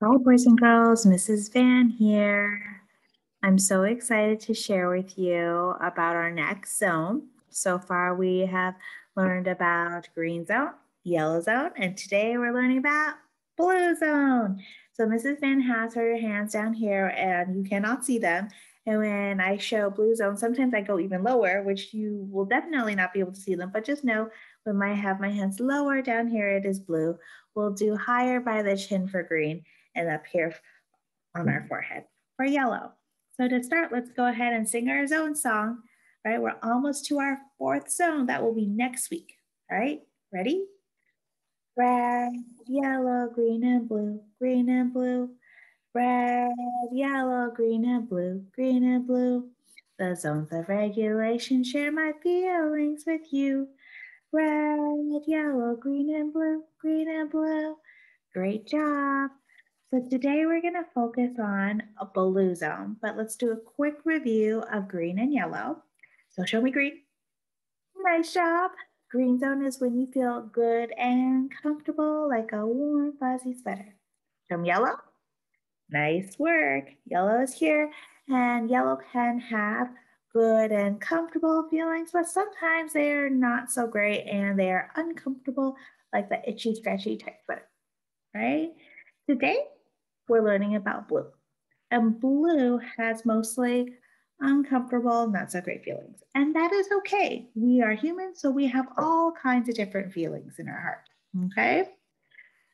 Hi, boys and girls. Mrs. Van here. I'm so excited to share with you about our next zone. So far, we have learned about green zone, yellow zone, and today we're learning about blue zone. So Mrs. Van has her hands down here, and you cannot see them. And when I show blue zone, sometimes I go even lower, which you will definitely not be able to see them. But just know when I have my hands lower down here, it is blue. We'll do higher by the chin for green and up here on our forehead for yellow. So to start, let's go ahead and sing our zone song. All right, we're almost to our fourth zone. That will be next week. All right, ready? Red, yellow, green and blue, green and blue. Red, yellow, green and blue, green and blue. The zones of regulation share my feelings with you. Red, yellow, green and blue, green and blue. Great job. So today we're going to focus on a blue zone, but let's do a quick review of green and yellow. So show me green. Nice job. Green zone is when you feel good and comfortable like a warm, fuzzy sweater. Show me yellow. Nice work. Yellow is here, and yellow can have good and comfortable feelings, but sometimes they're not so great and they're uncomfortable, like the itchy, scratchy type sweater, right? Today, we're learning about blue. And blue has mostly uncomfortable, not so great feelings. And that is okay. We are humans, so we have all kinds of different feelings in our heart. Okay.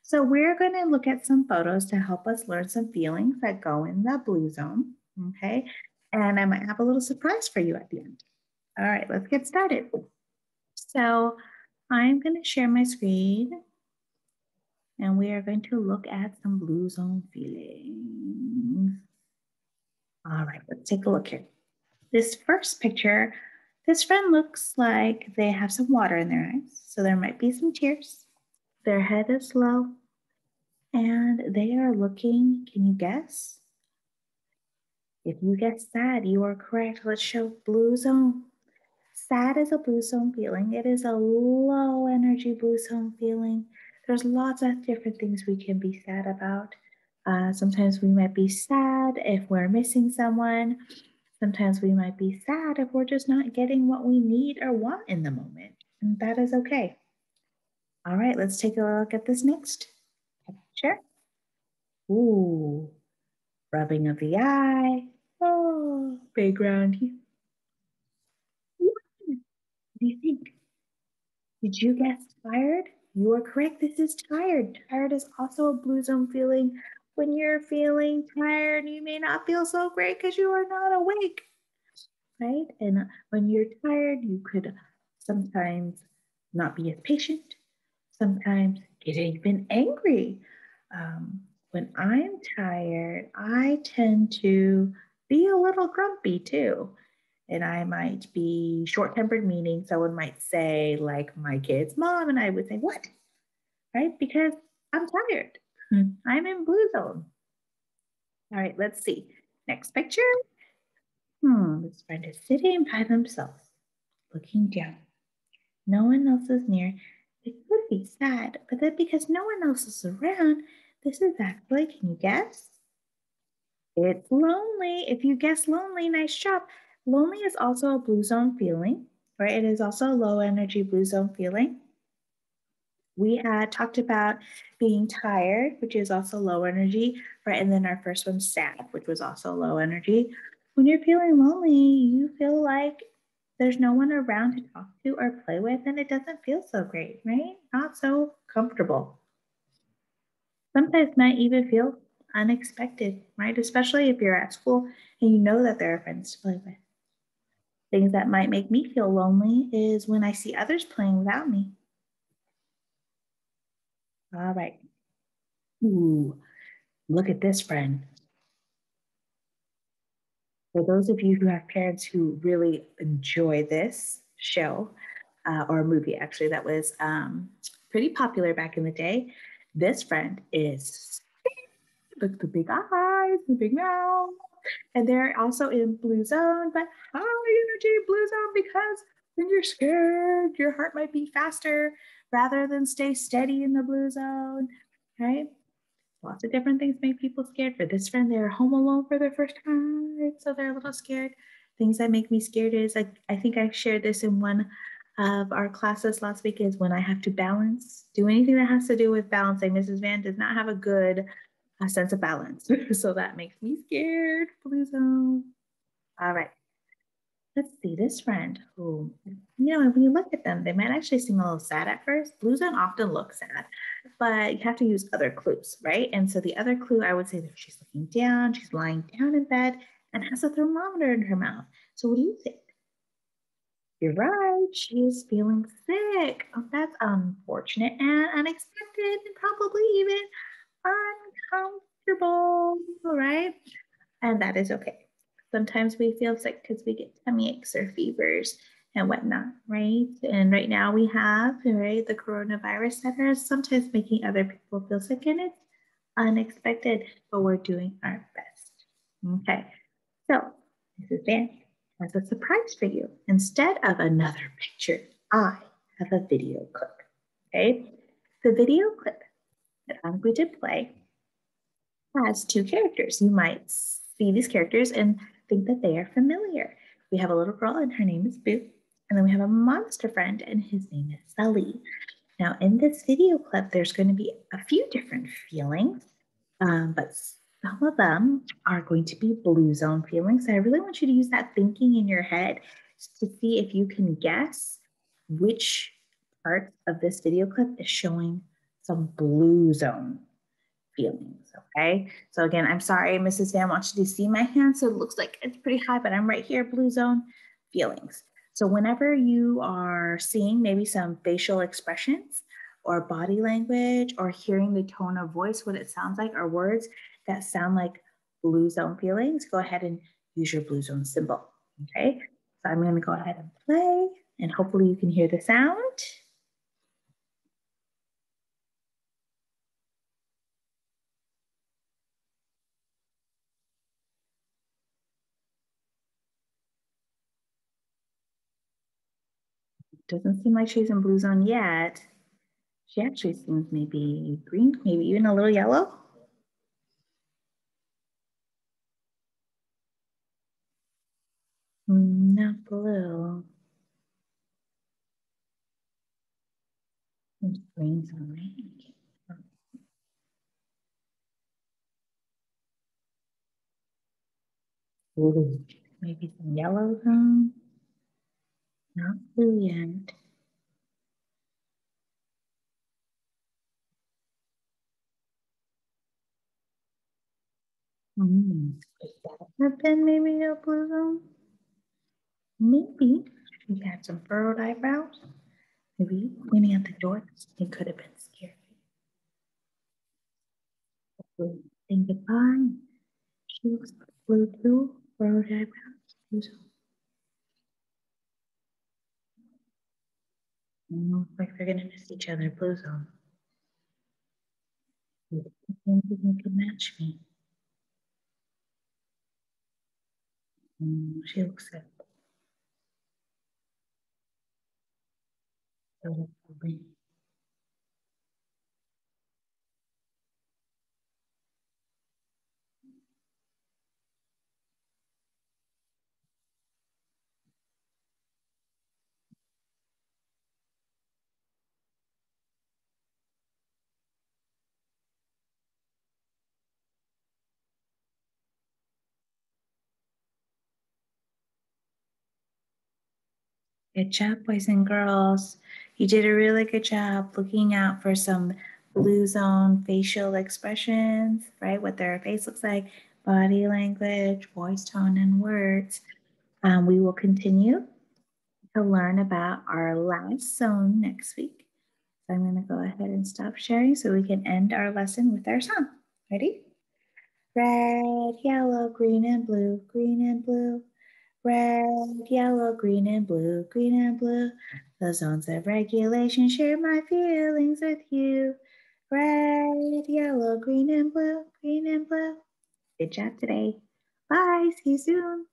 So we're going to look at some photos to help us learn some feelings that go in the blue zone. Okay. And I might have a little surprise for you at the end. All right, let's get started. So I'm going to share my screen and we are going to look at some blue zone feelings. All right, let's take a look here. This first picture, this friend looks like they have some water in their eyes. So there might be some tears. Their head is low and they are looking, can you guess? If you guess sad, you are correct. Let's show blue zone. Sad is a blue zone feeling. It is a low energy blue zone feeling. There's lots of different things we can be sad about. Sometimes we might be sad if we're missing someone. Sometimes we might be sad if we're just not getting what we need or want in the moment. And that is okay. All right, let's take a look at this next picture. Ooh, rubbing of the eye. Oh, big round here. What do you think? Did you guess tired? You are correct. This is tired. Tired is also a blue zone feeling. When you're feeling tired, you may not feel so great because you are not awake, right? And when you're tired, you could sometimes not be as patient, sometimes get even angry. When I'm tired, I tend to be a little grumpy too. And I might be short tempered, meaning someone might say, like my kid's mom, and I would say, what? Right? Because I'm tired. I'm in blue zone. All right, let's see. Next picture. This friend is sitting by themselves, looking down. No one else is near. It could be sad, but then because no one else is around, this is actually, can you guess? It's lonely. If you guess lonely, nice job. Lonely is also a blue zone feeling, right? It is also a low energy blue zone feeling. We had talked about being tired, which is also low energy, right? And then our first one, sad, which was also low energy. When you're feeling lonely, you feel like there's no one around to talk to or play with, and it doesn't feel so great, right? Not so comfortable. Sometimes might even feel unexpected, right? Especially if you're at school and you know that there are friends to play with. Things that might make me feel lonely is when I see others playing without me. All right. Ooh, look at this friend. For those of you who have parents who really enjoy this show or movie, actually, that was pretty popular back in the day, this friend is look at the big eyes, the big mouth, and they're also in blue zone, but high energy blue zone because when you're scared, your heart might beat faster rather than stay steady in the blue zone, right? Lots of different things make people scared. For this friend, they're home alone for their first time, so they're a little scared. Things that make me scared is like I think I shared this in one of our classes last week is when I have to balance, do anything that has to do with balancing. Mrs. Vann does not have a good sense of balance, so that makes me scared. Blue zone. All right. Let's see this friend who, when you look at them, they might actually seem a little sad at first. Blue zone often looks sad, but you have to use other clues, right? And so the other clue, I would say that she's looking down, she's lying down in bed and has a thermometer in her mouth. So what do you think? You're right. She is feeling sick. Oh, that's unfortunate and unexpected and probably even uncomfortable, right? And that is okay. Sometimes we feel sick because we get tummy aches or fevers and whatnot, right? And right now we have, right, the coronavirus that is sometimes making other people feel sick, and it's unexpected, but we're doing our best. Okay, so Mrs. Van has a surprise for you. Instead of another picture, I have a video clip. Okay, the video clip that I'm going to play has two characters. You might see these characters and think that they are familiar. We have a little girl and her name is Boo. And then we have a monster friend and his name is Sully. Now, in this video clip, there's going to be a few different feelings, but some of them are going to be blue zone feelings. So I really want you to use that thinking in your head to see if you can guess which part of this video clip is showing some blue zone feelings. Okay. So again, I'm sorry, Mrs. Van wants you to see my hand. So it looks like it's pretty high, but I'm right here, blue zone feelings. So whenever you are seeing maybe some facial expressions or body language or hearing the tone of voice, what it sounds like, or words that sound like blue zone feelings, go ahead and use your blue zone symbol. Okay. So I'm going to go ahead and play and hopefully you can hear the sound. Doesn't seem like she's in blue zone yet. She actually seems maybe green, maybe even a little yellow. Not blue. Green's on right. Blue. Maybe some yellow zone. Not blue yet. Could that have been maybe a blue zone? Maybe. She had some furrowed eyebrows. Maybe pointing at the door. It could have been scary. Blue. Saying goodbye. She looks blue too. Furrowed eyebrows. Blue zone. Looks like they're gonna miss each other. Blue zone. I think you can match me. She looks at the ring. Good job, boys and girls. You did a really good job looking out for some blue zone facial expressions, right? What their face looks like, body language, voice tone, and words. We will continue to learn about our last zone next week. So I'm going to go ahead and stop sharing so we can end our lesson with our song. Ready? Red, yellow, green, and blue, green and blue. Red, yellow, green, and blue, green and blue. The zones of regulation share my feelings with you. Red, yellow, green, and blue, green and blue. Good job today. Bye. See you soon.